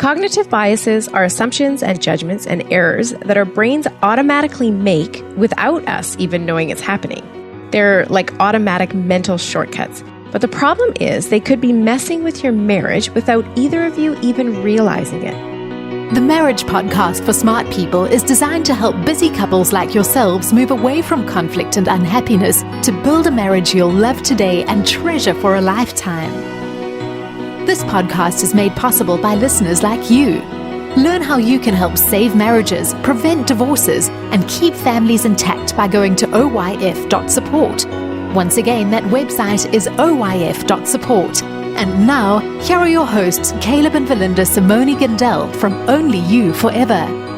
Cognitive biases are assumptions and judgments and errors that our brains automatically make without us even knowing it's happening. They're like automatic mental shortcuts. But the problem is they could be messing with your marriage without either of you even realizing it. The Marriage Podcast for Smart People is designed to help busy couples like yourselves move away from conflict and unhappiness to build a marriage you'll love today and treasure for a lifetime. This podcast is made possible by listeners like you. Learn how you can help save marriages, prevent divorces, and keep families intact by going to oyf.support. Once again, that website is oyf.support. And now, here are your hosts, Caleb and Valinda Simone Gandel from Only You Forever.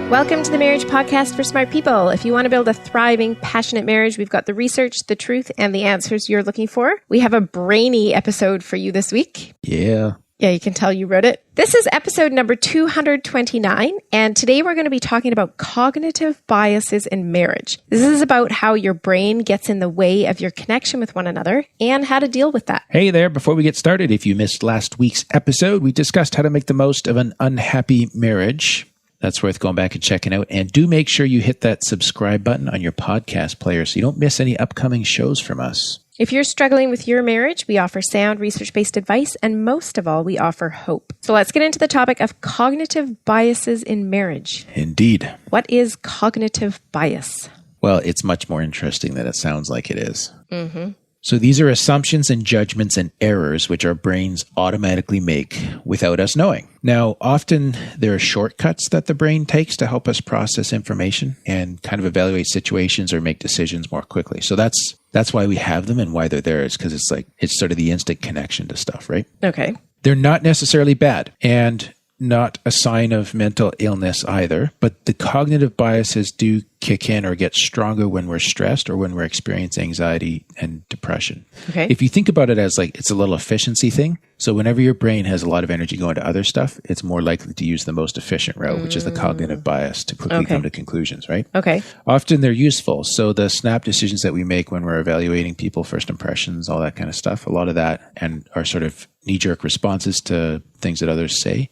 Welcome to the Marriage Podcast for Smart People. If you want to build a thriving, passionate marriage, we've got the research, the truth, and the answers you're looking for. We have a brainy episode for you this week. Yeah, you can tell you wrote it. This is episode number 229, and today we're going to be talking about cognitive biases in marriage. This is about how your brain gets in the way of your connection with one another and how to deal with that. Hey there, before we get started, if you missed last week's episode, we discussed how to make the most of an unhappy marriage. That's worth going back and checking out. And do make sure you hit that subscribe button on your podcast player so you don't miss any upcoming shows from us. If you're struggling with your marriage, we offer sound research-based advice, and most of all, we offer hope. So let's get into the topic of cognitive biases in marriage. Indeed. What is cognitive bias? Well, it's much more interesting than it sounds like it is. Mm-hmm. So these are assumptions and judgments and errors which our brains automatically make without us knowing. Now, often there are shortcuts that the brain takes to help us process information and kind of evaluate situations or make decisions more quickly. So that's why we have them and why they're there, is because it's sort of the instant connection to stuff, right? Okay. They're not necessarily bad and not a sign of mental illness either, but the cognitive biases do kick in or get stronger when we're stressed or when we're experiencing anxiety and depression. Okay. If you think about it as like it's a little efficiency thing, so whenever your brain has a lot of energy going to other stuff, it's more likely to use the most efficient route, which is the cognitive bias, to quickly come to conclusions, right? Okay. Often they're useful. So the snap decisions that we make when we're evaluating people, first impressions, all that kind of stuff, a lot of that, and our sort of knee-jerk responses to things that others say,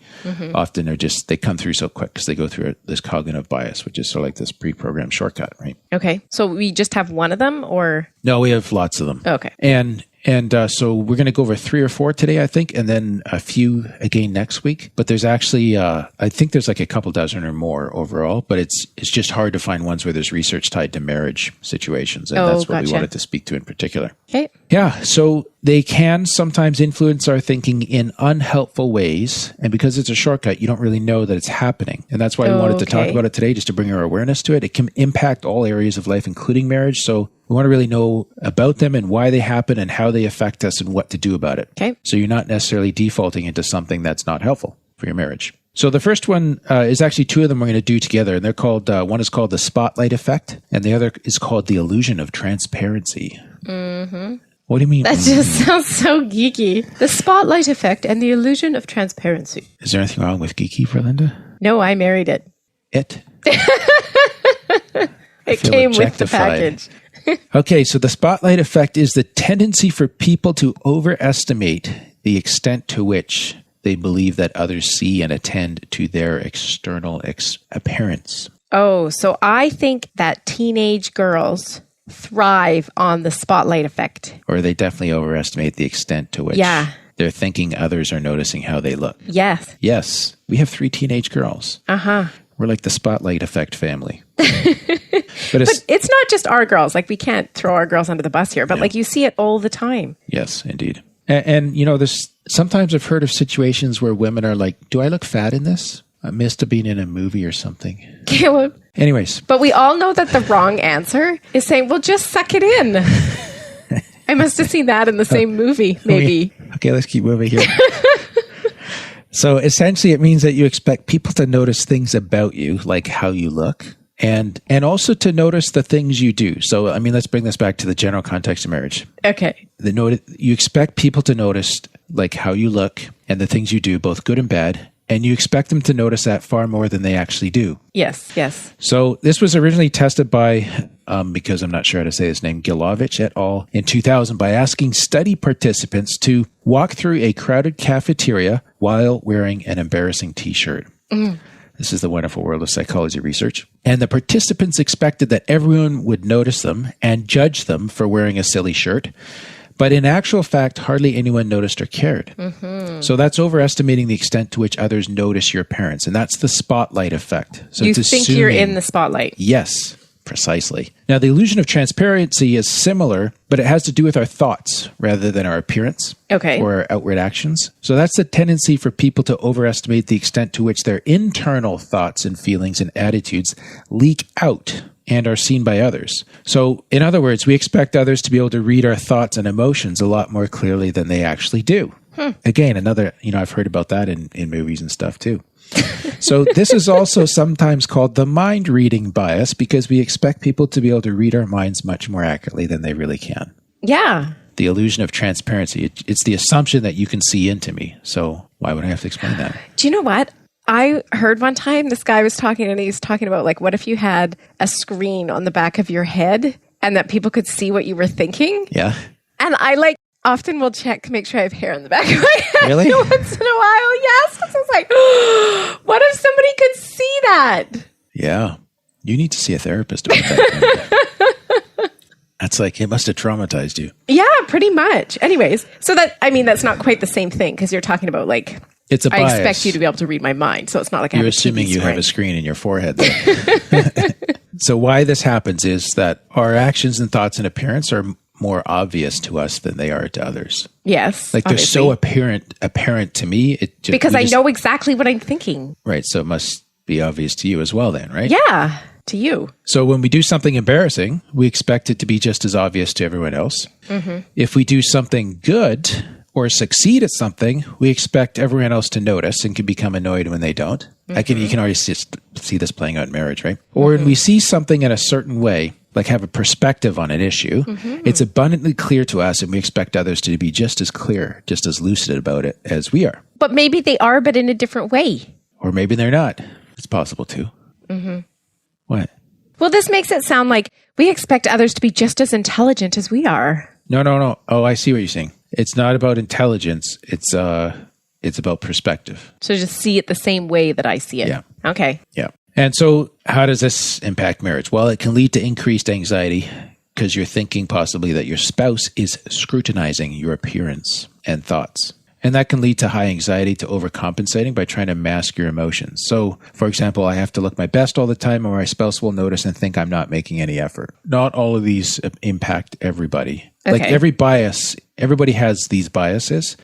often they come through so quick because they go through this cognitive bias, which is sort of like this pre-programmed shortcut, right? Okay. So we just have one of them, or? No, we have lots of them. Okay. And so we're going to go over 3 or 4 today, I think, and then a few again next week. But there's actually, I think there's like a couple dozen or more overall, but it's just hard to find ones where there's research tied to marriage situations. And that's what we wanted to speak to in particular. Okay. Yeah. So they can sometimes influence our thinking in unhelpful ways. And because it's a shortcut, you don't really know that it's happening. And that's why we wanted to talk about it today, just to bring our awareness to it. It can impact all areas of life, including marriage. So we want to really know about them and why they happen and how they affect us and what to do about it. Okay. So you're not necessarily defaulting into something that's not helpful for your marriage. So the first one is actually 2 of them we're going to do together. And they're called, one is called the spotlight effect, and the other is called the illusion of transparency. Mm-hmm. What do you mean? That just sounds so geeky. The spotlight effect and the illusion of transparency. Is there anything wrong with geeky for Linda? No, I married it. It came with the package. Okay, so the spotlight effect is the tendency for people to overestimate the extent to which they believe that others see and attend to their external appearance. Oh, so I think that teenage girls thrive on the spotlight effect. Or they definitely overestimate the extent to which they're thinking others are noticing how they look. Yes. Yes. We have 3 teenage girls. Uh-huh. We're like the spotlight effect family. But it's not just our girls. Like, we can't throw our girls under the bus here, but like you see it all the time. Yes, indeed. And you know, sometimes I've heard of situations where women are like, do I look fat in this? I missed have been in a movie or something. Caleb. Anyways. But we all know that the wrong answer is saying, well, just suck it in. I must have seen that in the same movie, maybe. Okay, let's keep moving here. So essentially it means that you expect people to notice things about you, like how you look, and also to notice the things you do. So, I mean, let's bring this back to the general context of marriage. Okay. You expect people to notice like how you look and the things you do, both good and bad. And you expect them to notice that far more than they actually do. Yes, yes. So this was originally tested by because I'm not sure how to say his name, Gilovich et al. In 2000 by asking study participants to walk through a crowded cafeteria while wearing an embarrassing t-shirt. This is the wonderful world of psychology research. And the participants expected that everyone would notice them and judge them for wearing a silly shirt. But in actual fact, hardly anyone noticed or cared. So that's overestimating the extent to which others notice your appearance. And that's the spotlight effect. So you it's think assuming, you're in the spotlight. Yes, precisely. Now, the illusion of transparency is similar, but it has to do with our thoughts rather than our appearance or our outward actions. So that's the tendency for people to overestimate the extent to which their internal thoughts and feelings and attitudes leak out and are seen by others. So, in other words, we expect others to be able to read our thoughts and emotions a lot more clearly than they actually do. Again, another, I've heard about that in movies and stuff too. So this is also sometimes called the mind reading bias because we expect people to be able to read our minds much more accurately than they really can. Yeah. The illusion of transparency. It's the assumption that you can see into me. So why would I have to explain that? Do you know what? I heard one time this guy was talking and he was talking about like, what if you had a screen on the back of your head and that people could see what you were thinking? Yeah. And I often will check to make sure I have hair on the back of my head. Really? Once in a while, yes. I was like, what if somebody could see that? Yeah. You need to see a therapist about that. That's like, it must have traumatized you. Yeah, pretty much. Anyways, so that's not quite the same thing because you're talking about like, it's a bias. I expect you to be able to read my mind. So it's not like you're assuming you have a screen in your forehead. So why this happens is that our actions and thoughts and appearance are more obvious to us than they are to others. Yes. Like they're so apparent to me. Because I know exactly what I'm thinking. Right. So it must be obvious to you as well then, right? Yeah. To you. So when we do something embarrassing, we expect it to be just as obvious to everyone else. If we do something good or succeed at something, we expect everyone else to notice and can become annoyed when they don't. You can already see this playing out in marriage, right? Or when we see something in a certain way, like have a perspective on an issue, it's abundantly clear to us and we expect others to be just as clear, just as lucid about it as we are. But maybe they are, but in a different way. Or maybe they're not. It's possible too. What? Well, this makes it sound like we expect others to be just as intelligent as we are. No. Oh, I see what you're saying. It's not about intelligence. It's about perspective. So just see it the same way that I see it. Yeah. Okay. Yeah. And so how does this impact marriage? Well, it can lead to increased anxiety because you're thinking possibly that your spouse is scrutinizing your appearance and thoughts. And that can lead to high anxiety to overcompensating by trying to mask your emotions. So, for example, I have to look my best all the time or my spouse will notice and think I'm not making any effort. Not all of these impact everybody. Okay. Like everybody has these biases,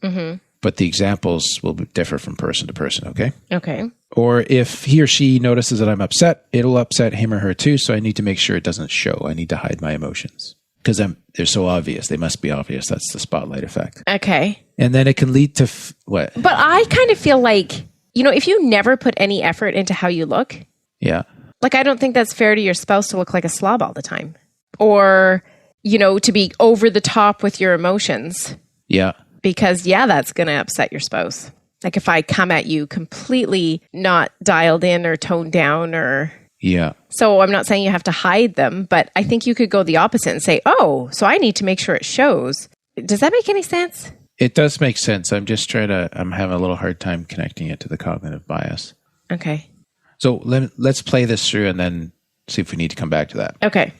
but the examples will differ from person to person, okay? Okay. Or if he or she notices that I'm upset, it'll upset him or her too, so I need to make sure it doesn't show. I need to hide my emotions. Because they're so obvious. They must be obvious. That's the spotlight effect. Okay. And then it can lead to what? But I kind of feel like, if you never put any effort into how you look, yeah. Like I don't think that's fair to your spouse to look like a slob all the time. Or, to be over the top with your emotions. Yeah. Because, that's going to upset your spouse. Like if I come at you completely not dialed in or toned down or... Yeah. So I'm not saying you have to hide them, but I think you could go the opposite and say, oh, so I need to make sure it shows. Does that make any sense? It does make sense. I'm just I'm having a little hard time connecting it to the cognitive bias. Okay. So let's play this through and then see if we need to come back to that. Okay.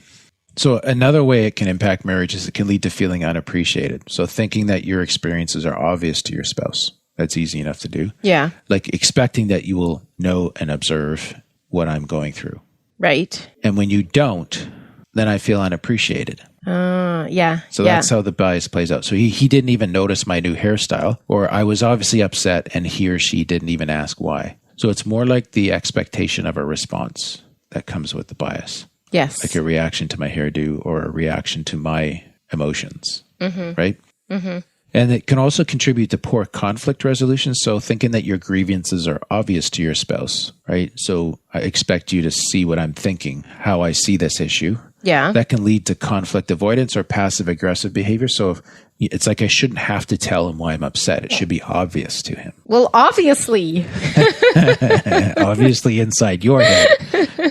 So another way it can impact marriage is it can lead to feeling unappreciated. So thinking that your experiences are obvious to your spouse. That's easy enough to do. Yeah. Like expecting that you will know and observe what I'm going through. Right. And when you don't, then I feel unappreciated. Yeah. So that's how the bias plays out. So he didn't even notice my new hairstyle, or I was obviously upset and he or she didn't even ask why. So it's more like the expectation of a response that comes with the bias. Yes. Like a reaction to my hairdo or a reaction to my emotions. Right? And it can also contribute to poor conflict resolution. So thinking that your grievances are obvious to your spouse, right? So I expect you to see what I'm thinking, how I see this issue. Yeah. That can lead to conflict avoidance or passive aggressive behavior. So it's like I shouldn't have to tell him why I'm upset. It should be obvious to him. Well, obviously. Obviously inside your head.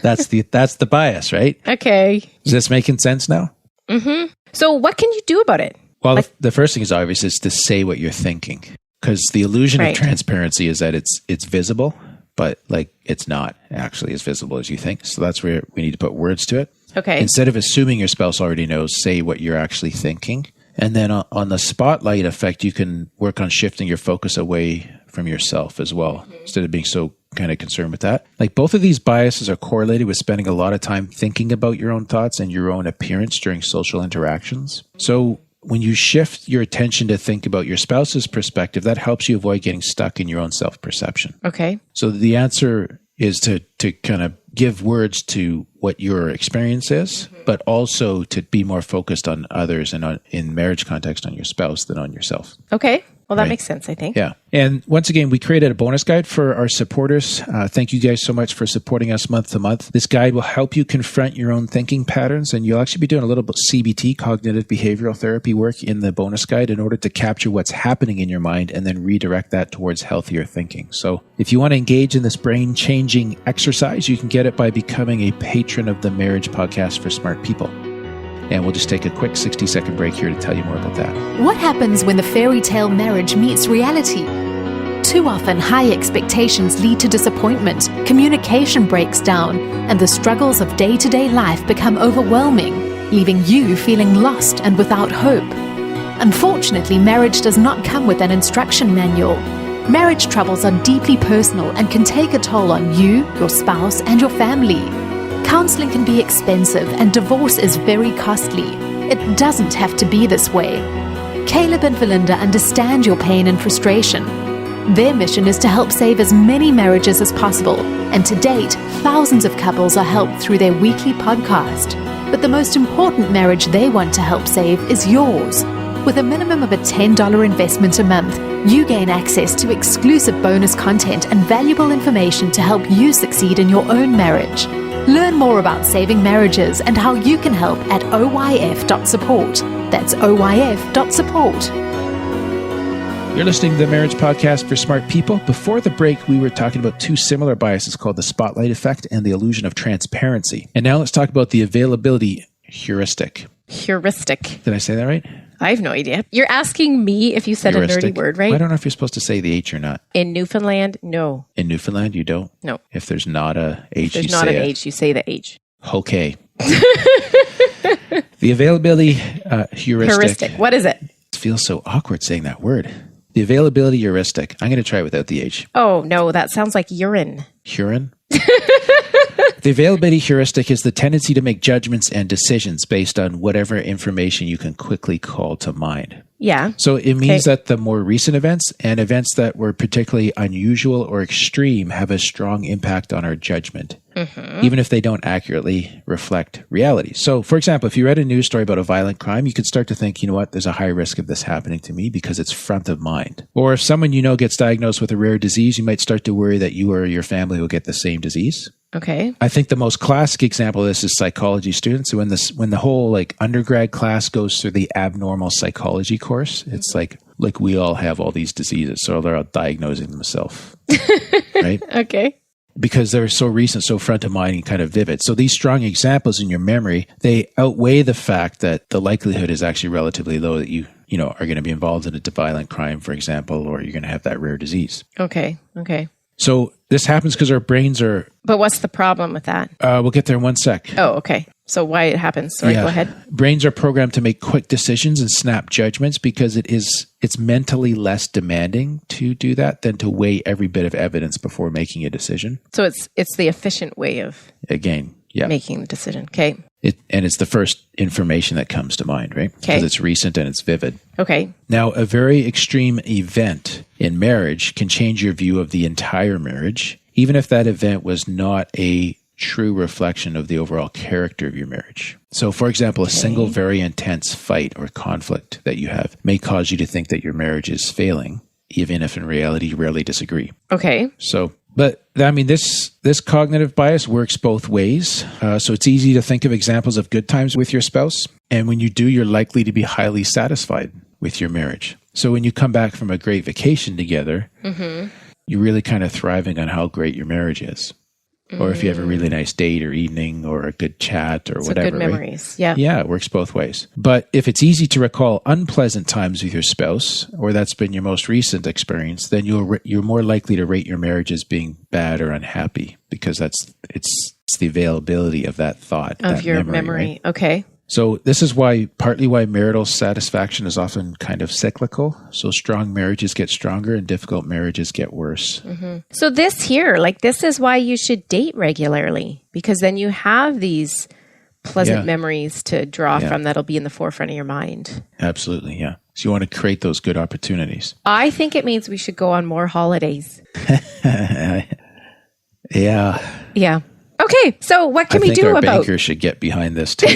That's the bias, right? Okay. Is this making sense now? Mm-hmm. So what can you do about it? Well, the first thing is obvious is to say what you're thinking, because the illusion of transparency is that it's visible, but like it's not actually as visible as you think. So that's where we need to put words to it. Okay. Instead of assuming your spouse already knows, say what you're actually thinking. And then on the spotlight effect, you can work on shifting your focus away from yourself as well, instead of being so kind of concerned with that. Like both of these biases are correlated with spending a lot of time thinking about your own thoughts and your own appearance during social interactions. So when you shift your attention to think about your spouse's perspective, that helps you avoid getting stuck in your own self-perception. Okay. So the answer is to kind of give words to what your experience is, but also to be more focused on others and in marriage context on your spouse than on yourself. Okay. Well, that makes sense, I think. Yeah. And once again, we created a bonus guide for our supporters. Thank you guys so much for supporting us month to month. This guide will help you confront your own thinking patterns, and you'll actually be doing a little bit of CBT, cognitive behavioral therapy work in the bonus guide in order to capture what's happening in your mind and then redirect that towards healthier thinking. So if you want to engage in this brain-changing exercise, you can get it by becoming a patron of the Marriage Podcast for Smart People. And we'll just take a quick 60-second break here to tell you more about that. What happens when the fairy tale marriage meets reality? Too often, high expectations lead to disappointment, communication breaks down, and the struggles of day-to-day life become overwhelming, leaving you feeling lost and without hope. Unfortunately, marriage does not come with an instruction manual. Marriage troubles are deeply personal and can take a toll on you, your spouse, and your family. Counseling can be expensive and divorce is very costly. It doesn't have to be this way. Caleb and Valinda understand your pain and frustration. Their mission is to help save as many marriages as possible, and to date, thousands of couples are helped through their weekly podcast. But the most important marriage they want to help save is yours. With a minimum of a $10 investment a month, you gain access to exclusive bonus content and valuable information to help you succeed in your own marriage. Learn more about saving marriages and how you can help at oyf.support. That's oyf.support. You're listening to the Marriage Podcast for Smart People. Before the break, we were talking about two similar biases called the spotlight effect and the illusion of transparency. And now let's talk about the availability heuristic. Heuristic. Did I say that right? I have no idea. You're asking me if you said Heuristic. a nerdy word, right? I don't know if you're supposed to say the H or not. In Newfoundland, no. In Newfoundland, you don't? No. If there's not a H, There's you not say an it. H, you say the H. Okay. The availability heuristic. Heuristic. What is it? It feels so awkward saying that word. The availability heuristic. I'm going to try it without the H. Oh, no, that sounds like urine. Huron? The availability heuristic is the tendency to make judgments and decisions based on whatever information you can quickly call to mind. Yeah. So it means that the more recent events and events that were particularly unusual or extreme have a strong impact on our judgment, even if they don't accurately reflect reality. So, for example, if you read a news story about a violent crime, you could start to think, you know what, there's a high risk of this happening to me because it's front of mind. Or if someone you know gets diagnosed with a rare disease, you might start to worry that you or your family will get the same disease. Okay. I think the most classic example of this is psychology students. When the whole like undergrad class goes through the abnormal psychology course, it's like we all have all these diseases, so they're all diagnosing themselves, right? Okay. Because they're so recent, so front of mind and kind of vivid. So these strong examples in your memory, they outweigh the fact that the likelihood is actually relatively low that you are going to be involved in a violent crime, for example, or you're going to have that rare disease. Okay. Okay. So this happens because our brains are... But what's the problem with that? We'll get there in one sec. Oh, okay. So why it happens? Sorry, go ahead. Brains are programmed to make quick decisions and snap judgments because it's mentally less demanding to do that than to weigh every bit of evidence before making a decision. So it's the efficient way of making the decision. Okay. And it's the first information that comes to mind, right? Okay. Because it's recent and it's vivid. Okay. Now, a very extreme event in marriage can change your view of the entire marriage, even if that event was not a true reflection of the overall character of your marriage. So, for example, a single very intense fight or conflict that you have may cause you to think that your marriage is failing, even if in reality you rarely disagree. Okay. So, but I mean, this cognitive bias works both ways. So it's easy to think of examples of good times with your spouse. And when you do, you're likely to be highly satisfied with your marriage. So when you come back from a great vacation together, you're really kind of thriving on how great your marriage is. Or if you have a really nice date or evening or a good chat or whatever. Good memories. Yeah. Yeah, it works both ways. But if it's easy to recall unpleasant times with your spouse, or that's been your most recent experience, then you're more likely to rate your marriage as being bad or unhappy, because it's the availability of that thought. Of that your memory. Right? Okay. So this is partly why marital satisfaction is often kind of cyclical. So strong marriages get stronger and difficult marriages get worse. So this is why you should date regularly, because then you have these pleasant memories to draw from that'll be in the forefront of your mind. Absolutely, yeah. So you want to create those good opportunities. I think it means we should go on more holidays. Yeah. Yeah. Okay, so what can we do our about... banker should get behind this too.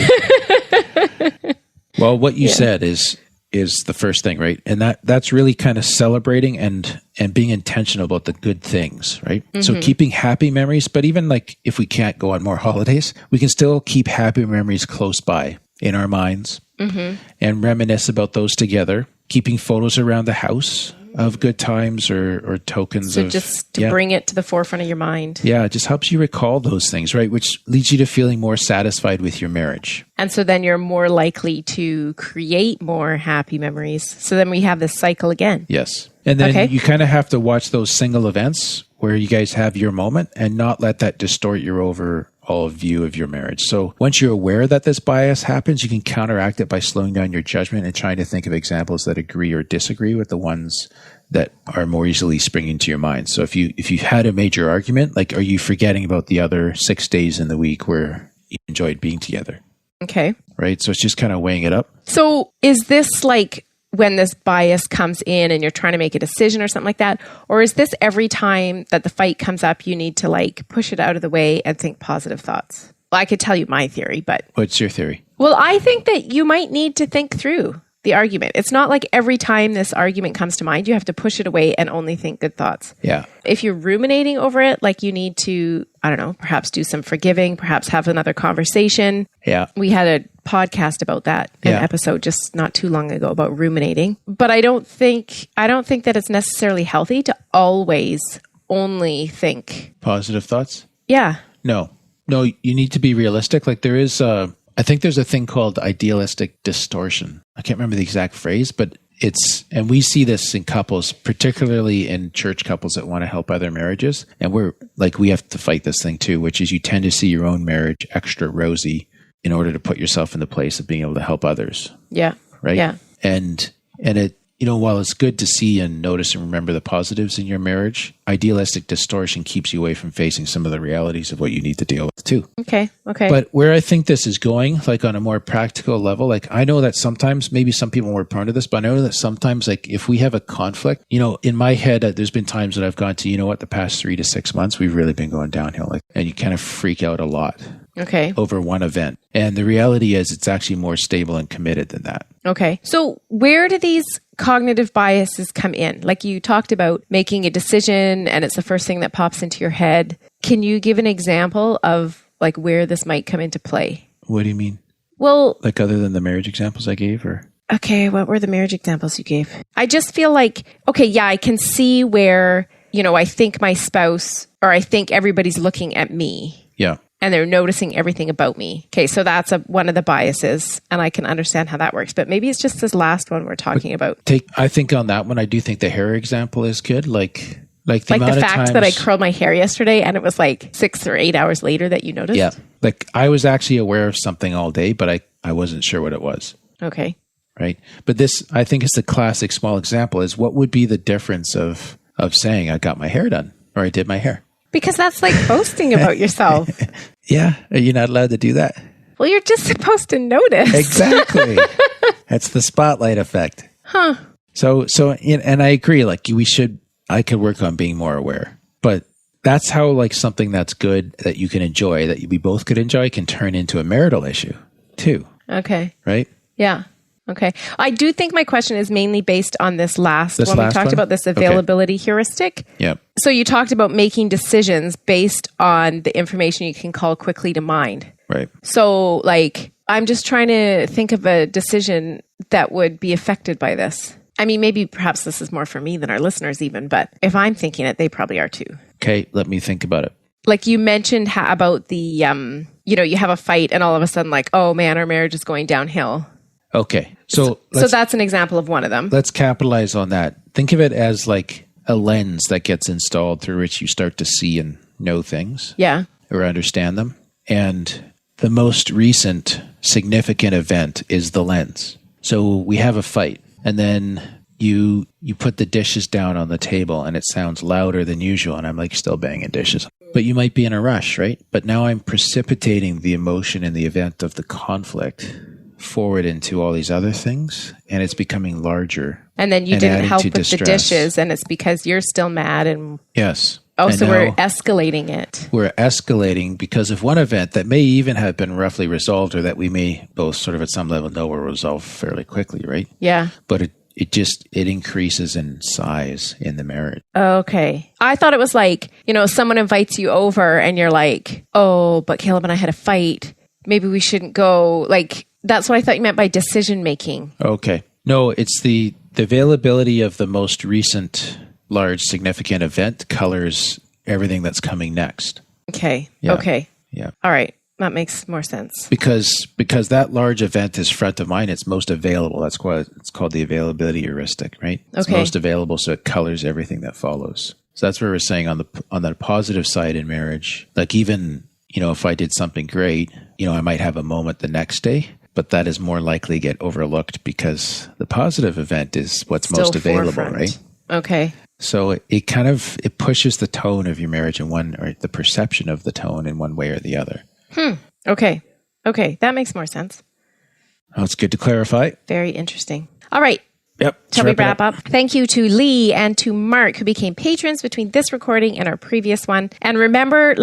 Well, what you said is the first thing, right? And that's really kind of celebrating and being intentional about the good things, right? So keeping happy memories, but even like if we can't go on more holidays, we can still keep happy memories close by in our minds and reminisce about those together. Keeping photos around the house of good times or tokens of... So just to bring it to the forefront of your mind. Yeah, it just helps you recall those things, right? Which leads you to feeling more satisfied with your marriage. And so then you're more likely to create more happy memories. So then we have this cycle again. Yes. And then you kind of have to watch those single events where you guys have your moment and not let that distort your overall view of your marriage. So once you're aware that this bias happens, you can counteract it by slowing down your judgment and trying to think of examples that agree or disagree with the ones that are more easily springing to your mind. So if you had a major argument, like, are you forgetting about the other 6 days in the week where you enjoyed being together? Okay. Right. So it's just kind of weighing it up. So is this like when this bias comes in and you're trying to make a decision or something like that? Or is this every time that the fight comes up, you need to like push it out of the way and think positive thoughts? Well, I could tell you my theory, but... What's your theory? Well, I think that you might need to think through the argument. It's not like every time this argument comes to mind, you have to push it away and only think good thoughts. Yeah. If you're ruminating over it, like you need to, I don't know, perhaps do some forgiving, perhaps have another conversation. Yeah. We had a podcast about that, an episode just not too long ago about ruminating. But I don't think that it's necessarily healthy to always only think positive thoughts. Yeah. No, you need to be realistic. Like there is I think there's a thing called idealistic distortion. I can't remember the exact phrase, but and we see this in couples, particularly in church couples that want to help other marriages. And we have to fight this thing too, which is you tend to see your own marriage extra rosy in order to put yourself in the place of being able to help others. Yeah. Right. Yeah. And it, while it's good to see and notice and remember the positives in your marriage, idealistic distortion keeps you away from facing some of the realities of what you need to deal with too. Okay. But where I think this is going, like on a more practical level, like I know that sometimes, maybe some people were prone to this, but I know that sometimes like if we have a conflict, in my head, there's been times that I've gone to, the past 3 to 6 months, we've really been going downhill, and you kind of freak out a lot. Okay. Over one event. And the reality is it's actually more stable and committed than that. Okay. So where do these cognitive biases come in? Like you talked about making a decision and it's the first thing that pops into your head. Can you give an example of like where this might come into play? What do you mean? Well, like other than the marriage examples I gave, or? Okay. What were the marriage examples you gave? I just feel like, I can see where, I think my spouse or I think everybody's looking at me. Yeah. And they're noticing everything about me. Okay, so that's one of the biases, and I can understand how that works. But maybe it's just this last one we're talking about. I think on that one, I do think the hair example is good. Like the fact that I curled my hair yesterday, and it was like 6 or 8 hours later that you noticed. Yeah, like I was actually aware of something all day, but I wasn't sure what it was. Okay, right. But this, I think, is the classic small example. Is what would be the difference of saying I got my hair done or I did my hair? Because that's like boasting about yourself. Yeah. Are you not allowed to do that? Well, you're just supposed to notice. Exactly. That's the spotlight effect. Huh. So, and I agree, like I could work on being more aware, but that's how like something that's good that you can enjoy, that we both could enjoy, can turn into a marital issue too. Okay. Right? Yeah. Okay. I do think my question is mainly based on this last one. We talked one? about this availability heuristic. Yeah. So you talked about making decisions based on the information you can call quickly to mind. Right. So like, I'm just trying to think of a decision that would be affected by this. I mean, maybe perhaps this is more for me than our listeners even, but if I'm thinking it, they probably are too. Okay. Let me think about it. Like you mentioned about the, you have a fight and all of a sudden like, oh man, our marriage is going downhill. Okay. So that's an example of one of them. Let's capitalize on that. Think of it as like a lens that gets installed through which you start to see and know things. Yeah. Or understand them. And the most recent significant event is the lens. So we have a fight and then you put the dishes down on the table and it sounds louder than usual. And I'm like still banging dishes. But you might be in a rush, right? But now I'm precipitating the emotion and the event of the conflict forward into all these other things, and it's becoming larger. And then you didn't help with the dishes, and it's because you're still mad. And yes. Oh, and so we're escalating it. We're escalating because of one event that may even have been roughly resolved, or that we may both sort of at some level know will resolve fairly quickly, right? Yeah. But it increases in size in the marriage. Okay. I thought it was like, someone invites you over and you're like, oh, but Caleb and I had a fight. Maybe we shouldn't go. Like, that's what I thought you meant by decision making. Okay. No, it's the availability of the most recent large significant event colors everything that's coming next. Okay. Yeah. Okay. Yeah. All right. That makes more sense. Because that large event is front of mind. It's most available. That's why it's called the availability heuristic, right? It's most available, so it colors everything that follows. So that's what we're saying on the positive side in marriage. Like even, if I did something great, I might have a moment the next day. But that is more likely to get overlooked because the positive event is what's still most available, forefront. Right? Okay. So it pushes the tone of your marriage in one, or the perception of the tone in one way or the other. Okay. That makes more sense. Oh, it's good to clarify. Very interesting. All right. Yep. Shall we wrap up? Thank you to Lee and to Mark, who became patrons between this recording and our previous one. And remember,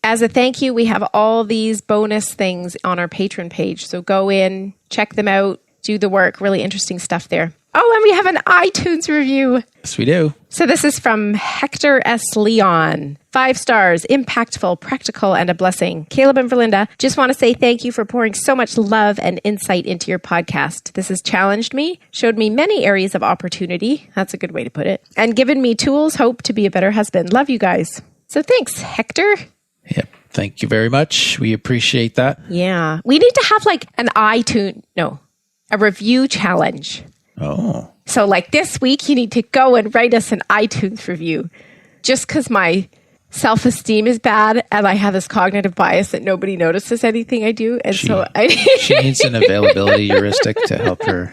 as a thank you, we have all these bonus things on our patron page. So go in, check them out, do the work. Really interesting stuff there. Oh, and we have an iTunes review. Yes, we do. So this is from Hector S. Leon. 5 stars, impactful, practical, and a blessing. Caleb and Verlinda, just want to say thank you for pouring so much love and insight into your podcast. This has challenged me, showed me many areas of opportunity. That's a good way to put it. And given me tools, hope to be a better husband. Love you guys. So thanks, Hector. Yep. Thank you very much. We appreciate that. Yeah. We need to have a review challenge. Oh. So this week, you need to go and write us an iTunes review. Just because my self-esteem is bad and I have this cognitive bias that nobody notices anything I do. And she needs an availability heuristic to help her.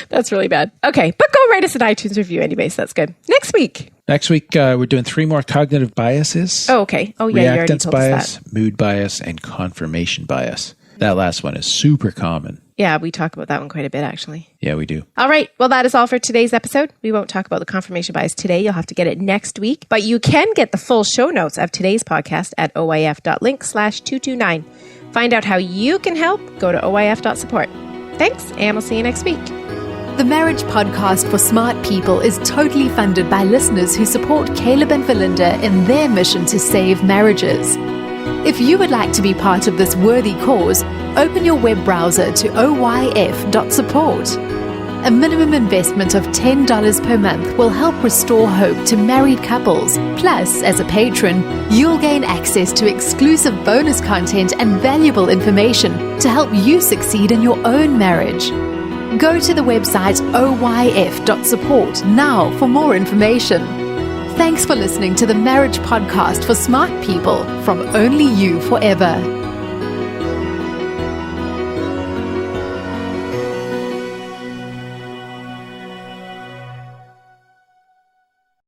That's really bad. Okay, but go write us an iTunes review anyways. That's good. Next week, we're doing 3 more cognitive biases. Oh, okay. Oh, yeah. Reactance bias, mood bias, and confirmation bias. That last one is super common. Yeah, we talk about that one quite a bit, actually. Yeah, we do. All right. Well, that is all for today's episode. We won't talk about the confirmation bias today. You'll have to get it next week. But you can get the full show notes of today's podcast at oif.link/229. Find out how you can help. Go to oif.support. Thanks, and we'll see you next week. The Marriage Podcast for Smart People is totally funded by listeners who support Caleb and Verlinda in their mission to save marriages. If you would like to be part of this worthy cause, open your web browser to oyf.support. A minimum investment of $10 per month will help restore hope to married couples. Plus, as a patron, you'll gain access to exclusive bonus content and valuable information to help you succeed in your own marriage. Go to the website oyf.support now for more information. Thanks for listening to the Marriage Podcast for Smart People from Only You Forever.